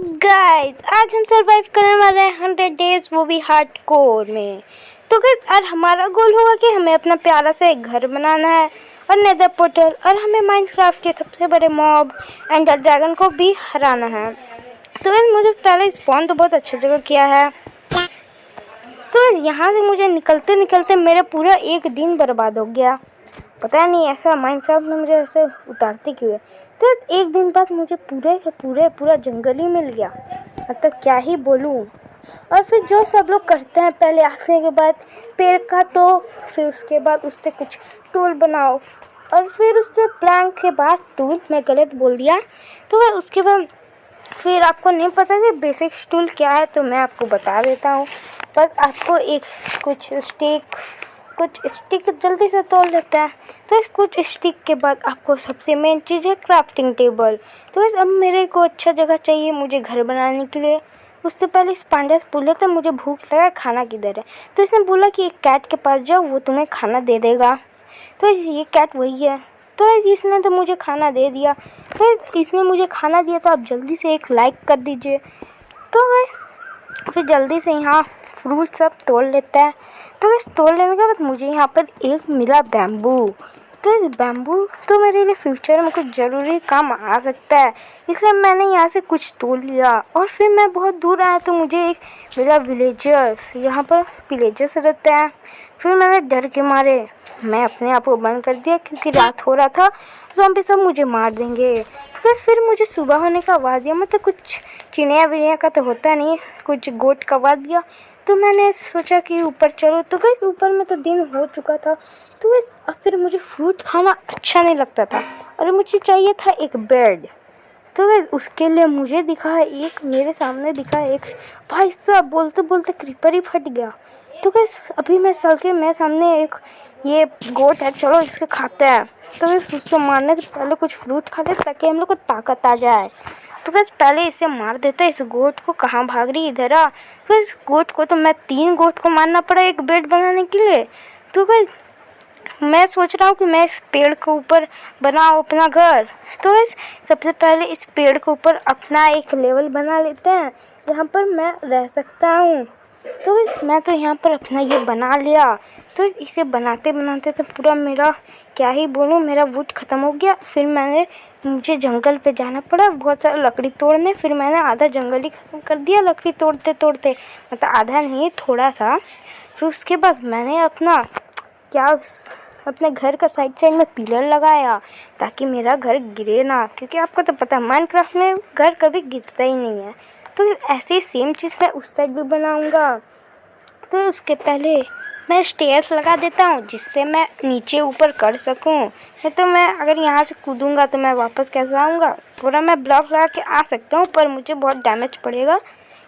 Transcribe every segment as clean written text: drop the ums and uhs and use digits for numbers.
Guys आज हम survive करने वाले हैं 100 डेज, वो भी हार्डकोर में। तो गाइस आज हमारा गोल होगा कि हमें अपना प्यारा सा एक घर बनाना है और नेदर पोर्टल, और हमें माइनक्राफ्ट के सबसे बड़े मॉब एंडर ड्रैगन को भी हराना है। तो गाइस मुझे पहले स्पॉन तो बहुत अच्छा जगह किया है। तो यहाँ से मुझे निकलते निकलते मेरा पूरा एक दिन बर्बाद हो गया। पता नहीं ऐसा माइनक्राफ्ट में मुझे ऐसे उतारते क्यों है। तो एक दिन बाद मुझे पूरा जंगल ही मिल गया। मतलब क्या ही बोलूँ। और फिर जो सब लोग करते हैं, पहले आखने के बाद पेड़ काटो, फिर उसके बाद उससे कुछ टूल बनाओ, और फिर उससे प्लैंक के बाद टूल, मैं गलत बोल दिया। तो उसके बाद फिर आपको नहीं पता कि बेसिक टूल क्या है, तो मैं आपको बता देता हूँ। पर आपको एक कुछ स्टिक जल्दी से तोड़ लेता है। तो इस कुछ स्टिक के बाद आपको सबसे मेन चीज़ है क्राफ्टिंग टेबल। तो इस अब मेरे को अच्छा जगह चाहिए मुझे घर बनाने के लिए। उससे पहले इस पांडा से बोले था मुझे भूख लगा, खाना किधर है। तो इसने बोला कि एक कैट के पास जाओ, वो तुम्हें खाना दे देगा। तो ये कैट वही है। तो इसने तो मुझे खाना दे दिया। तो इसने मुझे खाना दिया, तो आप जल्दी से एक लाइक कर दीजिए। तो फिर जल्दी से यहाँ फ्रूट सब तोड़ लेता है। तो इस तोड़ लेने के बाद मुझे यहाँ पर एक मिला बैम्बू। तो इस बैम्बू तो मेरे लिए फ्यूचर में कुछ ज़रूरी काम आ सकता है, इसलिए मैंने यहाँ से कुछ तोड़ लिया। और फिर मैं बहुत दूर आया तो मुझे एक मिला विलेजर्स। यहाँ पर विलेजर्स रहते हैं। फिर मैंने डर के मारे मैं अपने आप को बंद कर दिया, क्योंकि रात हो रहा था, ज़ॉम्बी सब मुझे मार देंगे। तो बस फिर मुझे सुबह होने का आवाज़ दिया, मतलब कुछ चिड़िया विड़िया का तो होता नहीं, कुछ गोट का आवाज़ दिया। तो मैंने सोचा कि ऊपर चलो। तो गइस ऊपर में तो दिन हो चुका था। तो बस अब फिर मुझे फ्रूट खाना अच्छा नहीं लगता था, और मुझे चाहिए था एक बेड। तो बस उसके लिए मुझे दिखा एक, मेरे सामने दिखा एक, भाई साहब बोलते बोलते क्रीपर ही फट गया। तो गइस अभी मैं चल के मेरे सामने एक ये गोट है, चलो इसके खाते हैं। तो बस उसको मारने से पहले कुछ फ्रूट खाते ताकि हम लोग को ताकत आ जाए। तो बस पहले इसे मार देता है। इस गोट को, कहाँ भाग रही, इधर आ। तो इस गोट को तो मैं 3 गोट को मारना पड़ा एक बेड बनाने के लिए। तो बस मैं सोच रहा हूँ कि मैं इस पेड़ के ऊपर बनाऊँ अपना घर। तो बस सबसे पहले इस पेड़ के ऊपर अपना एक लेवल बना लेते हैं जहाँ पर मैं रह सकता हूँ। तो बस मैं तो यहाँ पर अपना ये बना लिया। तो इसे बनाते बनाते तो पूरा मेरा क्या ही बोलूँ, मेरा वुड ख़त्म हो गया। फिर मुझे जंगल पे जाना पड़ा बहुत सारा लकड़ी तोड़ने। फिर मैंने आधा जंगल ही ख़त्म कर दिया लकड़ी तोड़ते तोड़ते, मतलब आधा नहीं, थोड़ा सा। फिर उसके बाद मैंने अपने घर का साइड में पिलर लगाया ताकि मेरा घर गिरे ना, क्योंकि आपको तो पता है माइनक्राफ्ट में घर कभी गिरता ही नहीं है। तो ऐसे ही सेम चीज़ मैं उस साइड भी बनाऊँगा। तो उसके पहले मैं स्टेयर्स लगा देता हूँ जिससे मैं नीचे ऊपर कर सकूँ। नहीं तो मैं अगर यहाँ से कूदूँगा तो मैं वापस कैसे आऊँगा। पूरा मैं ब्लॉक लगा के आ सकता हूँ, पर मुझे बहुत डैमेज पड़ेगा।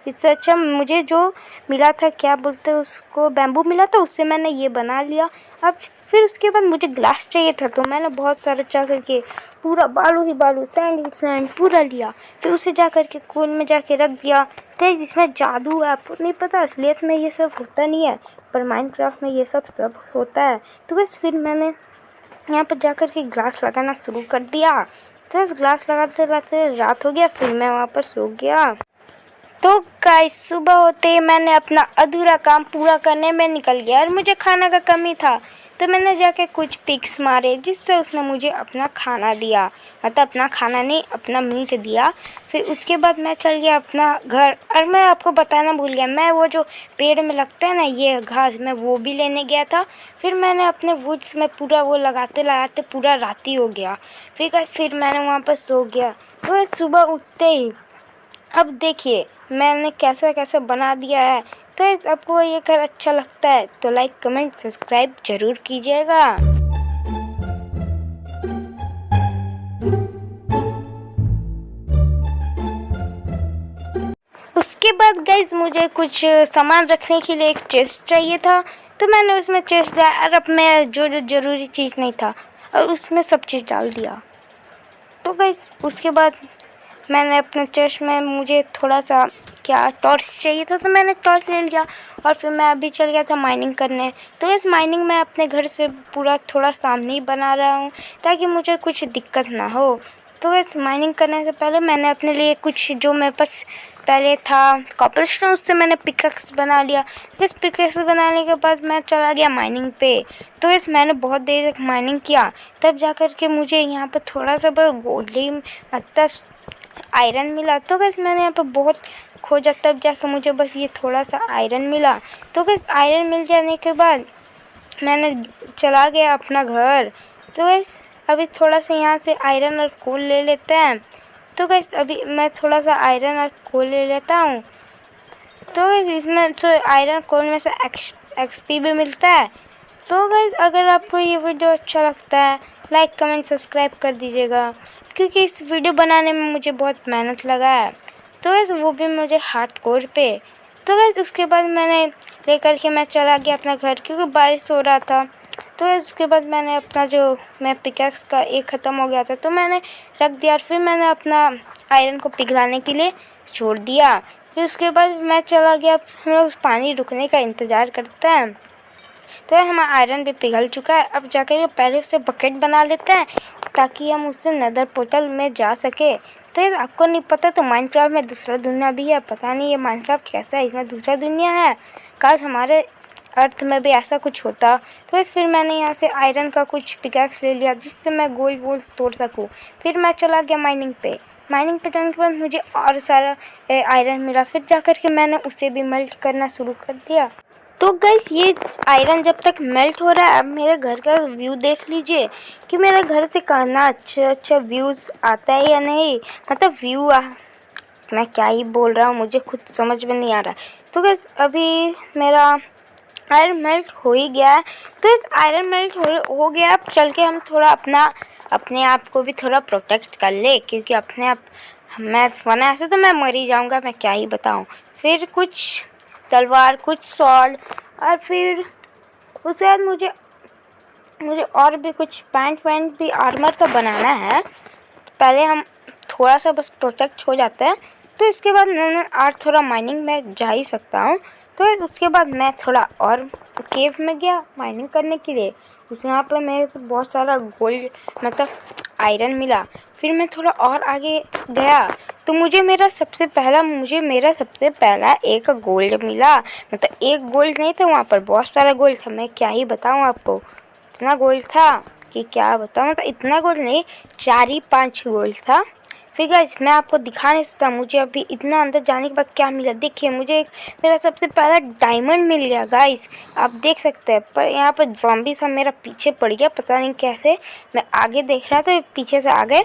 इससे अच्छा मुझे जो मिला था, क्या बोलते हैं उसको, बैम्बू मिला था, उससे मैंने ये बना लिया। अब फिर उसके बाद मुझे ग्लास चाहिए था, तो मैंने बहुत सारा जा करके पूरा बालू ही बालू, सैंड ही सैंड पूरा लिया। फिर उसे जा करके कूल में जाके रख दिया। तो इसमें जादू है, आपको नहीं पता, असलियत में ये सब होता नहीं है, पर माइनक्राफ्ट में ये सब होता है। तो बस फिर मैंने यहाँ पर जा कर के ग्लास लगाना शुरू कर दिया। तो बस ग्लास लगाते लगाते रात हो गया। फिर मैं वहाँ पर सो गया। तो गाइस सुबह होते ही मैंने अपना अधूरा काम पूरा करने में निकल गया, और मुझे खाना का कमी था। तो मैंने जाके कुछ पिक्स मारे, जिससे उसने मुझे अपना खाना दिया, मतलब अपना खाना नहीं, अपना मीट दिया। फिर उसके बाद मैं चल गया अपना घर। और मैं आपको बताना भूल गया, मैं वो जो पेड़ में लगता है ना ये घास, मैं वो भी लेने गया था। फिर मैंने अपने वुड्स में पूरा वो लगाते लगाते पूरा रात ही हो गया। फिर मैंने वहाँ पर सो गया। तो सुबह उठते ही अब देखिए मैंने कैसे कैसे बना दिया है। तो आपको ये घर अच्छा लगता है तो लाइक कमेंट सब्सक्राइब जरूर कीजिएगा। उसके बाद गाइज मुझे कुछ सामान रखने के लिए एक चेस्ट चाहिए था। तो मैंने उसमें चेस्ट दिया, और अब मैं जो ज़रूरी चीज़ नहीं था और उसमें सब चीज़ डाल दिया। तो गाइज उसके बाद मैंने अपने चेस्ट में, मुझे थोड़ा सा टॉर्च चाहिए था, तो मैंने टॉर्च ले लिया। और फिर मैं अभी चल गया था माइनिंग करने। तो इस माइनिंग में अपने घर से पूरा थोड़ा सामने ही बना रहा हूँ ताकि मुझे कुछ दिक्कत ना हो। तो इस माइनिंग करने से पहले मैंने अपने लिए कुछ जो मेरे पास पहले था कॉपलस्टोन, उससे मैंने पिकैक्स बना लिया। इस पिकैक्स बनाने के बाद मैं चला गया माइनिंग पे। तो इस मैंने बहुत देर तक माइनिंग किया, तब जा कर के मुझे यहाँ पर थोड़ा सा बस गोल्डी मतलब आयरन मिला। तो गैस मैंने यहाँ पर बहुत खोजा, तब जाकर मुझे बस ये थोड़ा सा आयरन मिला। तो गैस आयरन मिल जाने के बाद मैंने चला गया अपना घर। तो गैस अभी थोड़ा सा यहाँ से आयरन और कोल ले लेते हैं। तो गैस अभी मैं थोड़ा सा आयरन और कोल ले लेता हूँ। तो गैस इसमें तो आयरन कोल में से एक्सपी भी मिलता है। तो गैस अगर आपको ये वीडियो अच्छा लगता है, लाइक कमेंट सब्सक्राइब कर दीजिएगा, क्योंकि इस वीडियो बनाने में मुझे बहुत मेहनत लगा है। तो गैस वो भी मुझे हार्डकोर पे। तो गैस उसके बाद मैंने लेकर के मैं चला गया अपना घर, क्योंकि बारिश हो रहा था। तो गैस उसके बाद मैंने अपना जो मैं पिकैक्स का एक ख़त्म हो गया था, तो मैंने रख दिया। फिर मैंने अपना आयरन को पिघलाने के लिए छोड़ दिया। फिर उसके बाद मैं चला गया, हम लोग पानी रुकने का इंतज़ार करते हैं। तो हमारा आयरन भी पिघल चुका है। अब जाकर ये पहले से बकेट बना लेते हैं, ताकि हम उससे नेदर पोर्टल में जा सके। तो ये आपको नहीं पता तो माइनक्राफ्ट में दूसरा दुनिया भी है। पता नहीं ये माइनक्राफ्ट कैसा है, इसमें दूसरा दुनिया है। काश हमारे अर्थ में भी ऐसा कुछ होता। तो इस फिर मैंने यहाँ से आयरन का कुछ पिकैक्स ले लिया, जिससे मैं गोल गोल तोड़ सकूँ। फिर मैं चला गया माइनिंग पे। माइनिंग पे जाने के बाद मुझे और सारा आयरन मिला। फिर जाकर के मैंने उसे भी मेल्ट करना शुरू कर दिया। तो गाइस ये आयरन जब तक मेल्ट हो रहा है, अब मेरे घर का व्यू देख लीजिए कि मेरे घर से कितना अच्छा व्यूज़ आता है या नहीं। मतलब मैं क्या ही बोल रहा हूँ, मुझे खुद समझ में नहीं आ रहा। तो गाइस अभी मेरा आयरन मेल्ट हो ही गया है। तो इस आयरन मेल्ट हो गया। अब चल के हम थोड़ा अपने आप को भी थोड़ा प्रोटेक्ट कर ले, क्योंकि अपने आप मैं वरना ऐसे तो मैं मर ही जाऊँगा, मैं क्या ही बताऊँ। फिर कुछ तलवार, कुछ स्वॉर्ड, और फिर उसके बाद मुझे और भी कुछ पैंट भी आर्मर का बनाना है। पहले हम थोड़ा सा बस प्रोटेक्ट हो जाते हैं। तो इसके बाद मैं और थोड़ा माइनिंग में जा ही सकता हूँ। तो उसके बाद मैं थोड़ा और केव में गया माइनिंग करने के लिए। उस यहाँ पर मेरे को बहुत सारा गोल्ड मतलब आयरन मिला। फिर मैं थोड़ा और आगे गया, तो मुझे मेरा सबसे पहला एक गोल्ड मिला। मतलब एक गोल्ड नहीं था, वहाँ पर बहुत सारा गोल्ड था। मैं क्या ही बताऊँ आपको, इतना गोल्ड था कि क्या बताऊँ। मतलब इतना गोल्ड नहीं, 4-5 गोल्ड था। फिर गाइस मैं आपको दिखा नहीं सकता मुझे अभी इतना अंदर जाने के बाद क्या मिला। देखिए मुझे मेरा सबसे पहला डायमंड मिल गया गाइस, आप देख सकते हैं। पर यहाँ पर ज़ॉम्बी सा मेरा पीछे पड़ गया, पता नहीं कैसे। मैं आगे देख रहा था, पीछे से आ गए।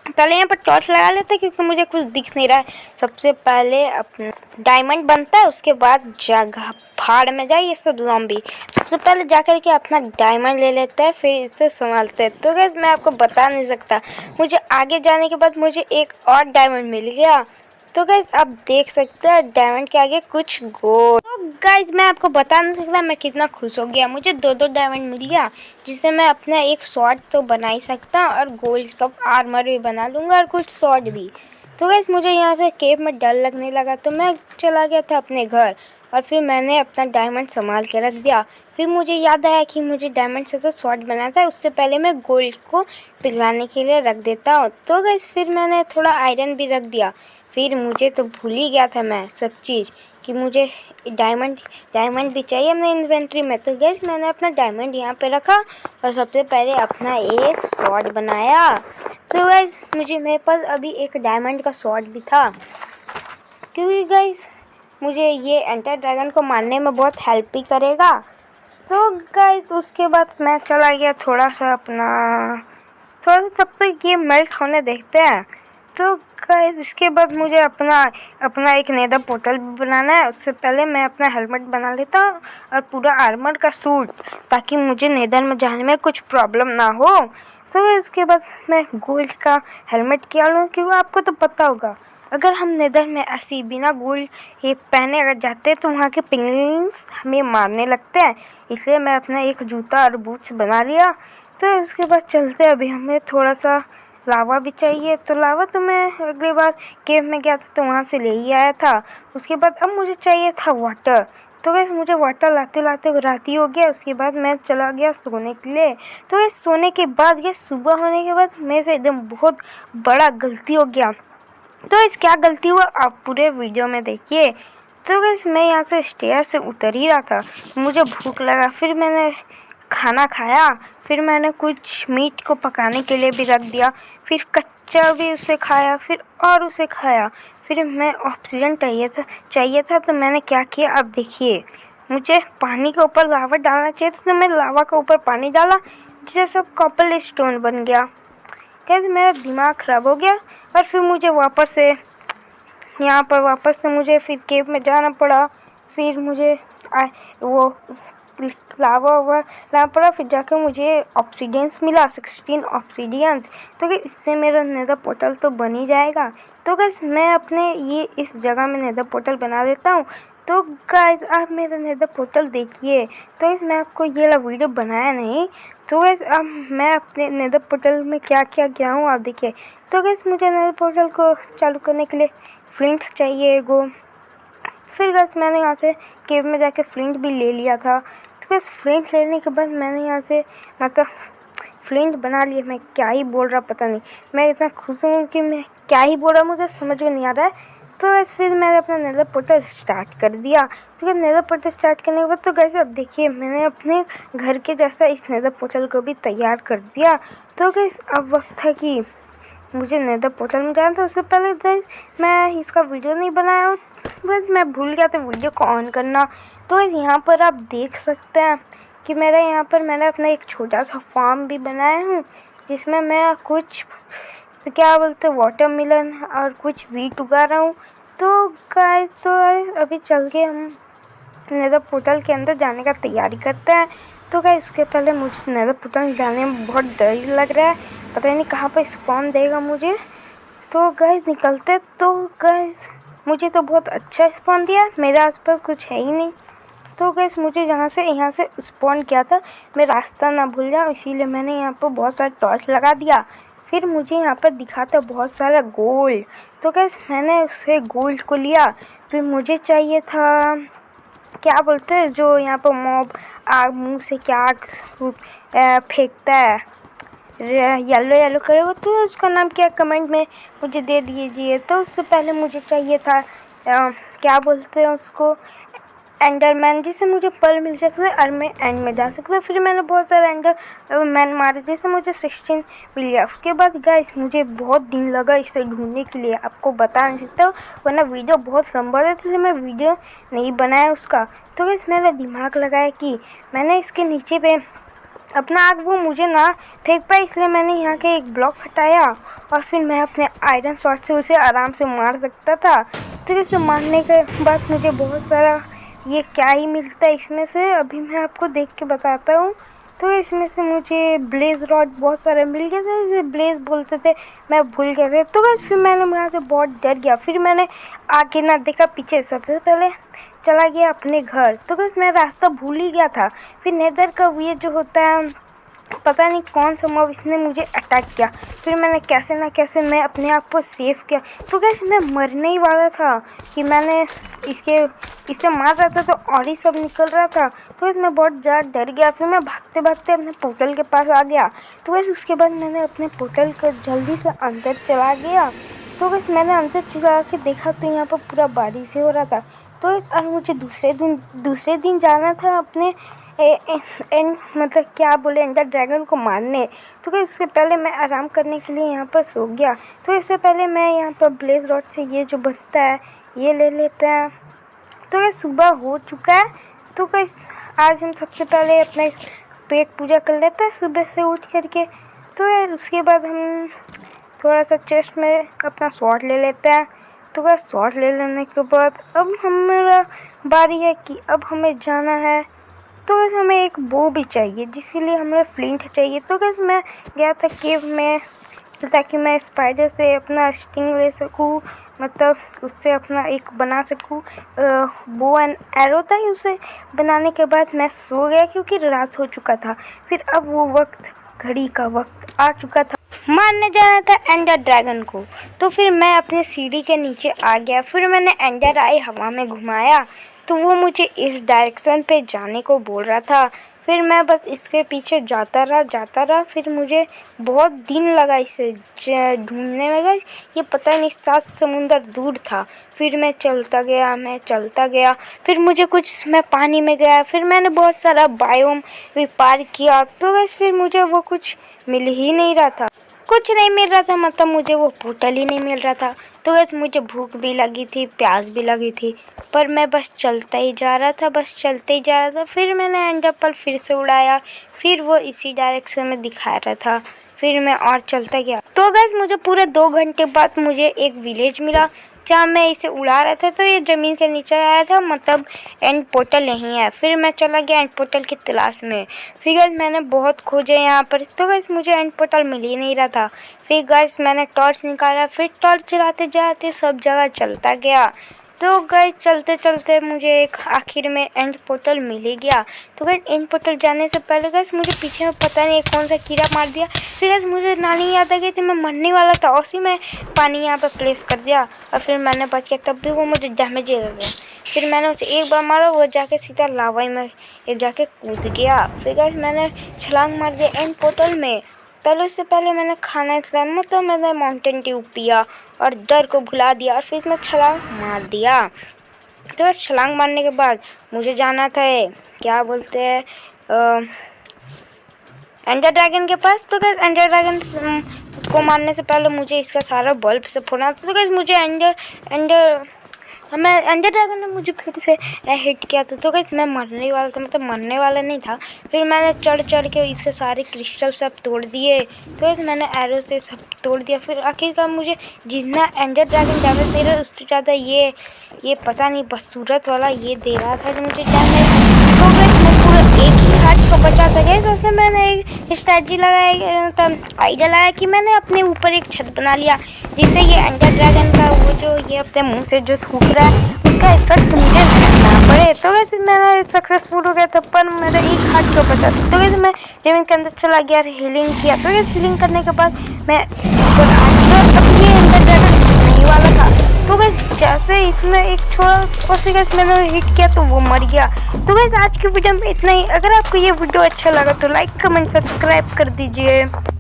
पहले यहाँ पर टॉर्च लगा लेते हैं, क्योंकि मुझे कुछ दिख नहीं रहा है। सबसे पहले अपना डायमंड बनता है, उसके बाद जगह फाड़ में जाए ये सब ज़ॉम्बी। सबसे पहले जाकर के अपना डायमंड ले लेते हैं, फिर इसे संभालते हैं। तो गैस मैं आपको बता नहीं सकता, मुझे आगे जाने के बाद मुझे एक और डायमंड मिल गया। तो गैस आप देख सकते हैं डायमंड के आगे कुछ गोल्ड। तो गाइज मैं आपको बता नहीं सकता मैं कितना खुश हो गया। मुझे 2 डायमंड मिल गया, जिससे मैं अपना एक स्वॉर्ड तो बना ही सकता हूँ, और गोल्ड का आर्मर भी बना लूँगा, और कुछ स्वॉर्ड भी। तो गाइज मुझे यहाँ पे केव में डर लगने लगा, तो मैं चला गया था अपने घर, और फिर मैंने अपना डायमंड संभाल के रख दिया। फिर मुझे याद आया कि मुझे डायमंड से तो स्वॉर्ड बनाना था, उससे पहले मैं गोल्ड को पिघलाने के लिए रख देता हूँ। तो गाइज फिर मैंने थोड़ा आयरन भी रख दिया। फिर मुझे तो भूल ही गया था मैं सब चीज़ कि मुझे डायमंड भी चाहिए अपने इन्वेंट्री में। तो गैस मैंने अपना डायमंड यहाँ पे रखा, और सबसे पहले अपना एक स्वॉर्ड बनाया। तो गैस मेरे पास अभी एक डायमंड का स्वॉर्ड भी था, क्योंकि गैस मुझे ये एंटर ड्रैगन को मारने में बहुत हेल्प भी करेगा। तो गैस उसके बाद मैं चला गया थोड़ा सा तब तक ये मेल्ट होने देखते हैं। तो गाइस इसके बाद मुझे अपना एक नेदर पोर्टल भी बनाना है। उससे पहले मैं अपना हेलमेट बना लेता हूँ और पूरा आर्मर का सूट, ताकि मुझे नेदर में जाने में कुछ प्रॉब्लम ना हो। तो इसके बाद मैं गोल्ड का हेलमेट क्या लूँ, क्योंकि आपको तो पता होगा अगर हम नेदर में ऐसे बिना गोल्ड ये पहने अगर जाते हैं तो वहाँ के पिंगलिंग्स हमें मारने लगते हैं। इसलिए मैं अपना एक जूता और बूट्स बना लिया। तो इसके बाद चलते अभी हमें थोड़ा सा लावा भी चाहिए। तो लावा तो मैं अगली बार केव में गया था तो वहाँ से ले ही आया था। उसके बाद अब मुझे चाहिए था वाटर। तो गैस मुझे वाटर लाते लाते रात ही हो गया। उसके बाद मैं चला गया सोने के लिए। तो गैस सोने के बाद गैस सुबह होने के बाद मेरे से एकदम बहुत बड़ा गलती हो गया। तो इस क्या गलती हुआ आप पूरे वीडियो में देखिए। तो गैस मैं यहाँ से स्टेयर से उतर ही रहा था, मुझे भूख लगा, फिर मैंने खाना खाया, फिर मैंने कुछ मीट को पकाने के लिए भी रख दिया, फिर कच्चा भी उसे खाया, फिर और उसे खाया, फिर मैं ऑक्सीजन चाहिए था तो मैंने क्या किया अब देखिए। मुझे पानी के ऊपर लावा डालना चाहिए था तो मैं लावा के ऊपर पानी डाला जिससे सब कॉपर स्टोन बन गया। कैसे मेरा दिमाग ख़राब हो गया और फिर मुझे वापस से मुझे फिर केव में जाना पड़ा। फिर मुझे वो लावा लाना पड़ा, फिर जाकर मुझे ऑब्सीडियंस मिला 16 ऑब्सीडियंस। तो क्या इससे मेरा नेदर पोर्टल तो बन ही जाएगा। तो गाइस मैं अपने ये इस जगह में नेदर पोर्टल बना देता हूँ। तो गाइस आप मेरा नेदर पोर्टल देखिए। तो गाइस मैं आपको ये वाला वीडियो बनाया नहीं। तो गाइस अब मैं अपने नेदर पोर्टल में क्या क्या किया हूँ आप देखिए। तो गाइस मुझे नेदर पोर्टल को चालू करने के लिए फ्लिंट चाहिए एगो। फिर गाइस मैंने यहाँ से केव में जाके फ्लिंट भी ले लिया था। तो गाइस फ्लिंट लेने के बाद मैंने यहाँ से मतलब फ्लिंट बना लिया। मैं क्या ही बोल रहा पता नहीं, मैं इतना खुश हूँ कि मैं क्या ही बोल रहा मुझे समझ में नहीं आ रहा है। तो गाइस फिर मैंने अपना नेदर पोर्टल स्टार्ट कर दिया। तो नेदर पोर्टल स्टार्ट करने के बाद तो गाइस अब देखिए मैंने अपने घर के जैसा इस नेदर पोर्टल को भी तैयार कर दिया। तो गाइस अब वक्त था कि मुझे नेदर पोर्टल में जाना था। उससे पहले गाइस मैं इसका वीडियो नहीं बनाया, बस मैं भूल गया था वीडियो को ऑन करना। तो गाइस यहाँ पर आप देख सकते हैं कि मेरा यहाँ पर मैंने अपना एक छोटा सा फार्म भी बनाया हूँ जिसमें मैं कुछ क्या बोलते हैं वाटरमेलन और कुछ वीट उगा रहा हूँ। तो गाइस अभी चल के हम नेदर पोर्टल के अंदर जाने का तैयारी करते हैं। तो गाइस इसके पहले मुझे नेदर पोर्टल में जाने में बहुत डर लग रहा है, पता नहीं कहाँ पर स्पॉन देगा मुझे। तो गाइस निकलते। तो गाइस मुझे तो बहुत अच्छा स्पॉन दिया, मेरे आसपास कुछ है ही नहीं। तो गाइस मुझे यहाँ से स्पॉन किया था, मैं रास्ता ना भूल जाऊँ इसीलिए मैंने यहाँ पर बहुत सारा टॉर्च लगा दिया। फिर मुझे यहाँ पर दिखा था बहुत सारा गोल्ड। तो गाइस मैंने उससे गोल्ड को लिया। फिर मुझे चाहिए था क्या बोलते हैं जो यहाँ पर मॉब आग मुँह से क्या फेंकता है येलो येलो करे वो, तो उसका नाम क्या कमेंट में मुझे दे दीजिए। तो उससे पहले मुझे चाहिए था क्या बोलते हैं उसको एंडरमैन, जिससे मुझे पर्ल मिल सकता है और मैं एंड में जा सकता। फिर मैंने बहुत सारे एंडरमैन मारे जिससे मुझे 16 मिल गया। उसके बाद गाइस मुझे बहुत दिन लगा इसे ढूंढने के लिए, आपको बता नहीं सकता वरना वीडियो बहुत लंबा था इसलिए मैं वीडियो नहीं बनाया उसका। तो गाइस मैंने दिमाग लगाया कि मैंने इसके नीचे पे अपना आग वो मुझे ना फेंक पाए, इसलिए मैंने यहाँ के एक ब्लॉक हटाया और फिर मैं अपने आयरन शॉट से उसे आराम से मार सकता था। तो इसे मारने के बाद मुझे बहुत सारा ये क्या ही मिलता है इसमें से, अभी मैं आपको देख के बताता हूँ। तो इसमें से मुझे ब्लेज रॉड बहुत सारे मिल गए थे, इसे ब्लेज बोलते थे, मैं भूल गया था। तो बस फिर मैंने वहाँ से बहुत डर गया। फिर मैंने आगे ना देखा पीछे, सबसे पहले चला गया अपने घर। तो बस मैं रास्ता भूल ही गया था। फिर नेदर का ये जो होता है पता नहीं कौन सा मॉब इसने मुझे अटैक किया। फिर मैंने कैसे ना कैसे मैं अपने आप को सेव किया। तो कैसे मैं मरने ही वाला था कि मैंने इसे मार रहा था तो और ही सब निकल रहा था। तो वैसे मैं बहुत ज़्यादा डर गया। फिर मैं भागते भागते अपने पोर्टल के पास आ गया। तो वैसे उसके बाद मैंने अपने पोर्टल को जल्दी से अंदर चला गया। तो वैसे मैंने अंदर चला के देखा तो यहाँ पर पूरा बारिश ही हो रहा था। तो और मुझे दूसरे दिन जाना था अपने मतलब क्या बोले एंडर ड्रैगन को मारने। तो क्या उससे पहले मैं आराम करने के लिए यहाँ पर सो गया। तो इससे पहले मैं यहाँ पर ब्लेज रॉड से ये जो बनता है ये ले लेते हैं। तो ये सुबह हो चुका है। तो क्या आज हम सबसे पहले अपने पेट पूजा कर लेते हैं सुबह से उठ करके। तो यार उसके बाद हम थोड़ा सा चेस्ट में अपना स्वॉर्ड ले लेते हैं। तो क्या स्वॉर्ड ले लेने के बाद अब हमारा बारी है कि अब हमें जाना है। तो बस हमें एक बो भी चाहिए जिसके लिए हमें फ्लिंट चाहिए। तो बस मैं गया था केव में ताकि मैं स्पाइडर से अपना स्टिंग ले सकूँ, मतलब उससे अपना एक बना सकूँ बो एंड एरो था। उसे बनाने के बाद मैं सो गया क्योंकि रात हो चुका था। फिर अब वो वक्त घड़ी का वक्त आ चुका था, मारने जाना था एंडर ड्रैगन को। तो फिर मैं अपने सीढ़ी के नीचे आ गया। फिर मैंने एंडर आई हवा में घुमाया। तो वो मुझे इस डायरेक्शन पे जाने को बोल रहा था। फिर मैं बस इसके पीछे जाता रहा। फिर मुझे बहुत दिन लगा इसे ढूंढने में। गाइस ये पता नहीं 7 समुंदर दूर था। फिर मैं चलता गया। फिर मुझे मैं पानी में गया। फिर मैंने बहुत सारा बायोम भी पार किया। तो गाइस फिर मुझे वो कुछ मिल ही नहीं रहा था। कुछ नहीं मिल रहा था, मतलब मुझे वो पोर्टल ही नहीं मिल रहा था। तो गाइस मुझे भूख भी लगी थी, प्यास भी लगी थी, पर मैं बस चलता ही जा रहा था। फिर मैंने एंड पर्ल फिर से उड़ाया। फिर वो इसी डायरेक्शन में दिखा रहा था। फिर मैं और चलता गया। तो गाइस मुझे पूरे 2 घंटे बाद मुझे एक विलेज मिला जहाँ मैं इसे उड़ा रहा था। तो ये ज़मीन के नीचे आया था, मतलब एंड पोर्टल नहीं है। फिर मैं चला गया एंड पोर्टल की तलाश में। फिर गाइस मैंने बहुत खोजे यहाँ पर, तो गाइस मुझे एंड पोर्टल मिल ही नहीं रहा था। फिर गाइस मैंने टॉर्च निकाला। फिर टॉर्च चलाते जाते सब जगह चलता गया। तो गाइस चलते मुझे एक आखिर में एंड पोर्टल मिल ही गया। तो गाइस एंड पोर्टल जाने से पहले गाइस मुझे पीछे में पता नहीं कौन सा कीड़ा मार दिया। फिर गाइस मुझे नानी याद आ गई थी, मैं मरने वाला था, उसी में पानी यहाँ पे प्लेस कर दिया। और फिर मैंने बच गया, तब भी वो मुझे डैमेज दे गया। फिर मैंने उसे एक बार मारा, वो जाके सीधा लावा में जाके कूद गया। फिर गाइस मैंने छलांग मार दिया एंड पोर्टल में। उससे पहले मैंने खाना खाया, मतलब मैंने माउंटेन ड्यू पिया और डर को भुला दिया और फिर इसमें छलांग मार दिया। तो छलांग मारने के बाद मुझे जाना था क्या बोलते हैं एंडर ड्रैगन के पास। तो गाइस एंडर ड्रैगन को मारने से पहले मुझे इसका सारा बल्ब से फोड़ना था। तो गाइस मुझे एंडर ड्रैगन ने मुझे फिर से हिट किया था। तो गाइस मैं मरने वाला था, मतलब मरने वाला नहीं था। फिर मैंने चढ़ के इसके सारे क्रिस्टल सब तोड़ दिए। तो गाइस मैंने एरो से सब तोड़ दिया। फिर आखिरकार मुझे जितना एंडर ड्रैगन डैमेज दे रहा है उससे ज़्यादा ये पता नहीं बदसूरत वाला ये दे रहा था जो मुझे डैमेज। तो गाइस मैं पूरा एक ही हार्ट को बचा था। गाइस उससे मैंने एक स्ट्रैटेजी आइडिया लगाया कि मैंने अपने ऊपर एक छत बना लिया, जिससे ये एंडर ड्रैगन का वो जो ये अपने मुंह से जो थूक रहा है उसका इफेक्ट मुझे ना पड़े। तो वैसे मैंने सक्सेसफुल हो गया था, पर मेरा एक हाथ क्यों बचा था। तो वैसे मैं ज़मीन के अंदर चला गया और हीलिंग किया। तो वैसे हीलिंग करने के बाद मैं ऊपर आ गया। अब ये एंडर ड्रैगन नहीं वाला था। तो वैसे जैसे इसने एक छोटा उसी का मैंने हिट किया तो वो मर गया। तो वैसे आज की वीडियो में इतना ही। अगर आपको ये वीडियो अच्छा लगा तो लाइक कमेंट सब्सक्राइब कर दीजिए।